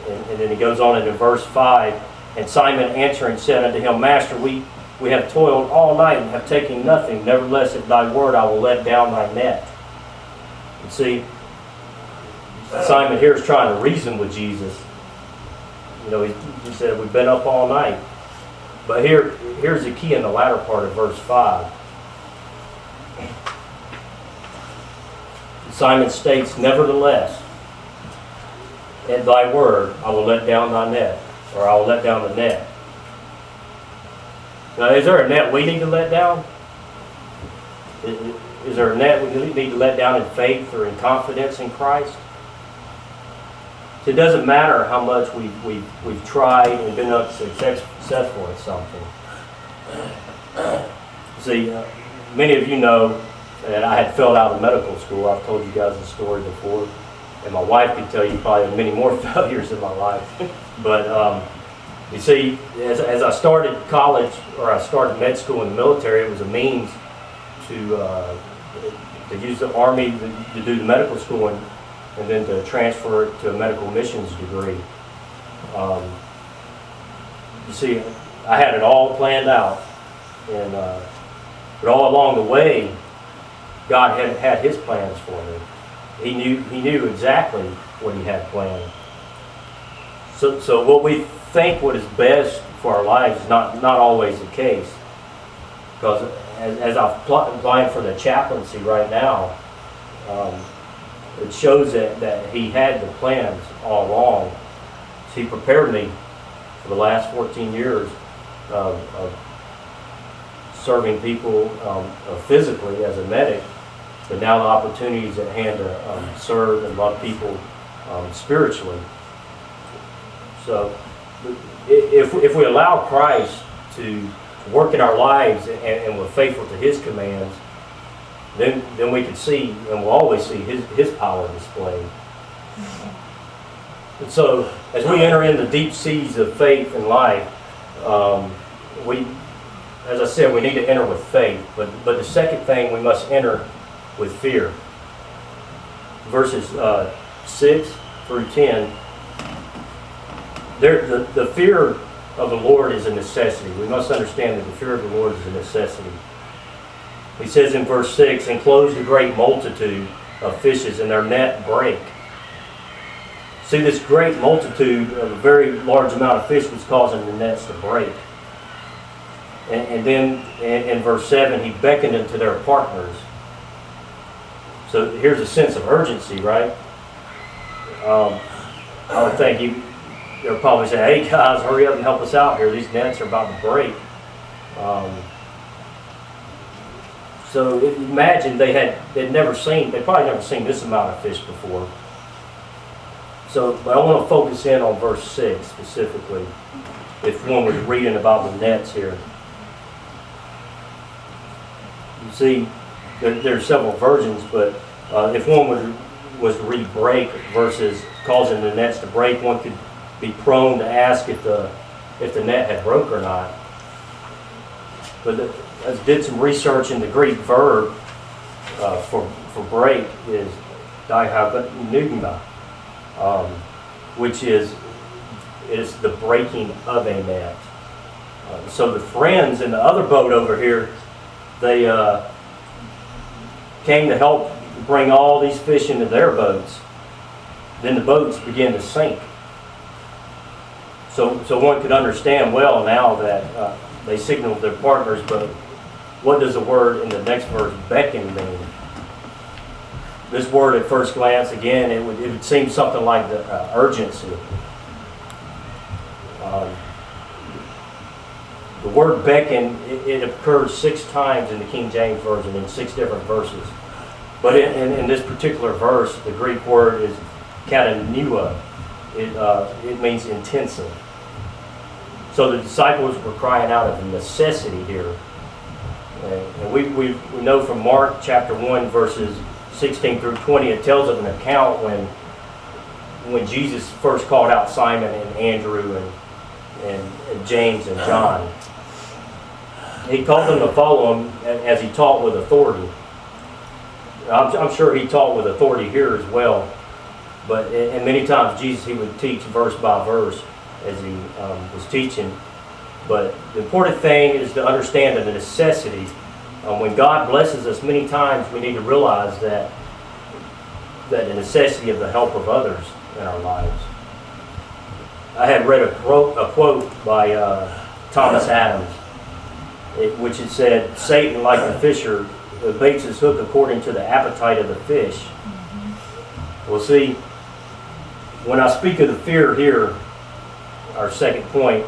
And then he goes on into verse 5, and Simon answering said unto him, Master, we have toiled all night and have taken nothing. Nevertheless, at thy word I will let down thy net. You see, Simon here is trying to reason with Jesus. You know, he said, we've been up all night. But here's the key in the latter part of verse 5. Simon states, Nevertheless, at thy word I will let down thy net, or I will let down the net. Now, is there a net we need to let down? Is there a net we need to let down in faith or in confidence in Christ? It doesn't matter how much we've tried and been successful at something. See, many of you know that I had failed out of medical school. I've told you guys the story before. And my wife could tell you probably many more failures in my life. But you see, as I started college, or I started med school in the military, it was a means to use the Army to do the medical school and then to transfer it to a medical missions degree. You see, I had it all planned out. But all along the way, God had His plans for me. He knew exactly what He had planned. So what we think what is best for our lives is not always the case. Because as I'm applying for the chaplaincy right now, it shows that He had the plans all along. So He prepared me for the last 14 years of serving people physically as a medic, but now the opportunity is at hand to serve and love people spiritually. So if we allow Christ to work in our lives and we're faithful to His commands, then we can see, and we'll always see, His power displayed. And so as we enter into deep seas of faith and life, as I said, we need to enter with faith. But the second thing, we must enter with fear. Verses 6 through 10, the fear of the Lord is a necessity. We must understand that the fear of the Lord is a necessity. He says in verse 6, enclosed a great multitude of fishes, and their net brake. See, this great multitude of a very large amount of fish was causing the nets to break. And then in verse 7, he beckoned unto their partners. So here's a sense of urgency, right? I would think they'll probably say, hey guys, hurry up and help us out here. These nets are about to break. So imagine they'd probably never seen this amount of fish before. But I want to focus in on verse 6 specifically, if one was reading about the nets here. You see, there are several versions, but if one was to read break versus causing the nets to break, one could be prone to ask if the net had broke or not. But I did some research, in the Greek verb for break is dihabenugma, which is the breaking of a net. So the friends in the other boat over here, they came to help bring all these fish into their boats. Then the boats began to sink. So one could understand well now that they signaled their partners, but what does the word in the next verse, beckon, mean? This word at first glance, again, it would seem something like the urgency. The word beckon, it occurs 6 times in the King James Version in 6 different verses. But in this particular verse, the Greek word is katanua. It means intensive. So the disciples were crying out of necessity here. And we know from Mark chapter 1 verses 16 through 20, it tells of an account when Jesus first called out Simon and Andrew and James and John. He called them to follow him as he taught with authority. I'm sure he taught with authority here as well. And many times Jesus, he would teach verse by verse as he was teaching. But the important thing is to understand the necessity. When God blesses us, many times we need to realize that the necessity of the help of others in our lives. I had read a quote by Thomas Adams, which it said, "Satan, like a fisher, baits his hook according to the appetite of the fish." Well, see, when I speak of the fear here, our second point,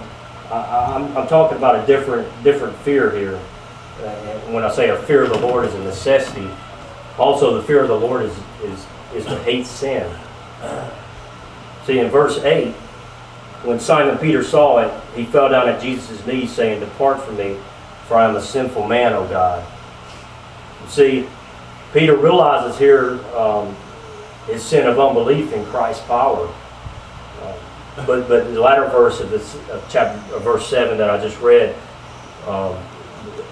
I'm talking about a different fear here. When I say a fear of the Lord is a necessity, also the fear of the Lord is to hate sin. See, in verse 8, when Simon Peter saw it, he fell down at Jesus' knees, saying, "Depart from me, for I am a sinful man, O God." See, Peter realizes here his sin of unbelief in Christ's power. But the latter verse of verse 7 that I just read,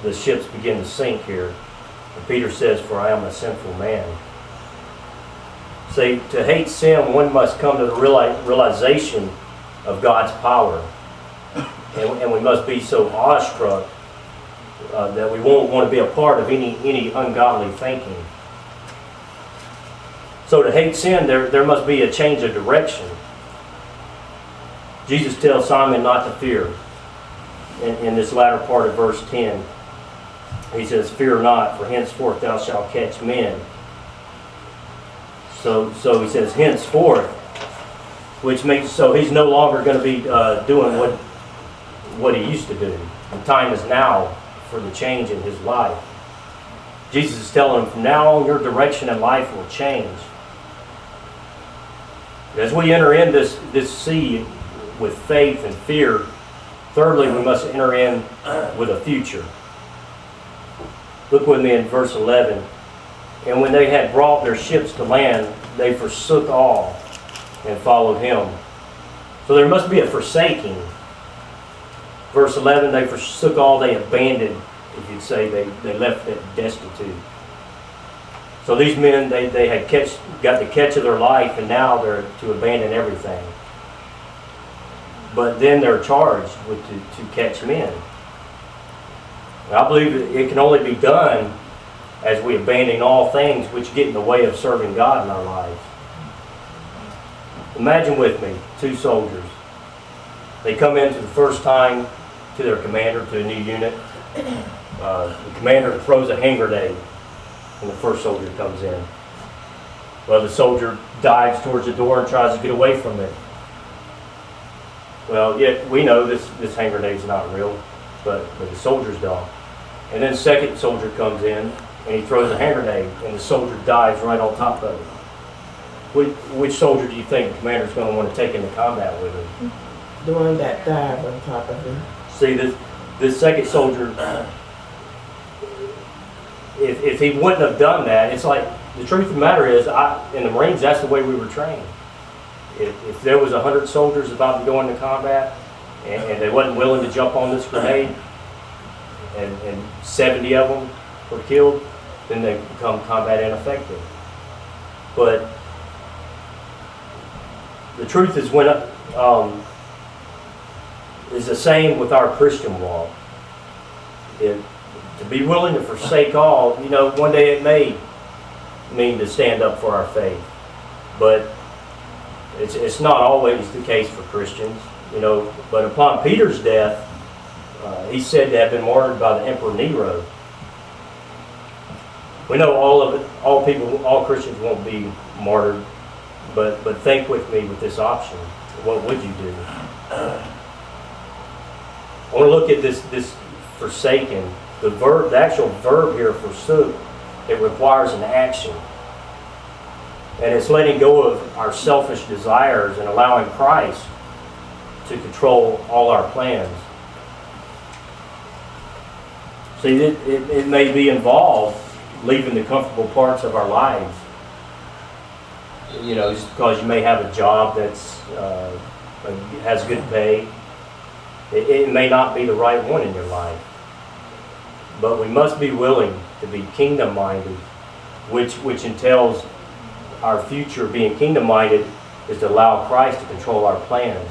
the ships begin to sink here. And Peter says, "For I am a sinful man." See, to hate sin, one must come to the realization of God's power. And we must be so awestruck that we won't want to be a part of any ungodly thinking. So to hate sin, there must be a change of direction. Jesus tells Simon not to fear. In this latter part of verse 10, he says, "Fear not, for henceforth thou shalt catch men." So he says, henceforth, which means so he's no longer going to be doing what he used to do. The time is now for the change in his life. Jesus is telling him, from now on, your direction in life will change. As we enter in this sea with faith and fear, thirdly, we must enter in with a future. Look with me in verse 11. "And when they had brought their ships to land, they forsook all and followed him." So there must be a forsaking. Verse 11, they forsook all, they abandoned, if you'd say, they left it destitute. So these men, they had got the catch of their life, and now they're to abandon everything. But then they're charged to catch men. And I believe it can only be done as we abandon all things which get in the way of serving God in our lives. Imagine with me, two soldiers. They come in for the first time to their commander, to a new unit. The commander throws a hand grenade when the first soldier comes in. Well, the soldier dives towards the door and tries to get away from it. Well, yet we know this hand grenade's not real, but the soldiers don't. And then the second soldier comes in and he throws a hand grenade, and the soldier dives right on top of it. Which soldier do you think the commander's going to want to take into combat with him? The one that died on top of him. See, this second soldier, if he wouldn't have done that, it's like, the truth of the matter is, in the Marines, that's the way we were trained. If there was 100 soldiers about to go into combat, and they wasn't willing to jump on this grenade, and 70 of them were killed, then they become combat ineffective. But the truth is, is the same with our Christian walk. To be willing to forsake all, one day it may mean to stand up for our faith, but it's not always the case for Christians, But upon Peter's death, he's said to have been martyred by the Emperor Nero. We know all Christians won't be martyred, but think with me with this option. What would you do? I want to look at this forsaken. The actual verb here, forsook, it requires an action. And it's letting go of our selfish desires and allowing Christ to control all our plans. See, it may be involved leaving the comfortable parts of our lives. Just because you may have a job that's has good pay. It may not be the right one in your life. But we must be willing to be kingdom-minded, which entails our future being kingdom-minded is to allow Christ to control our plans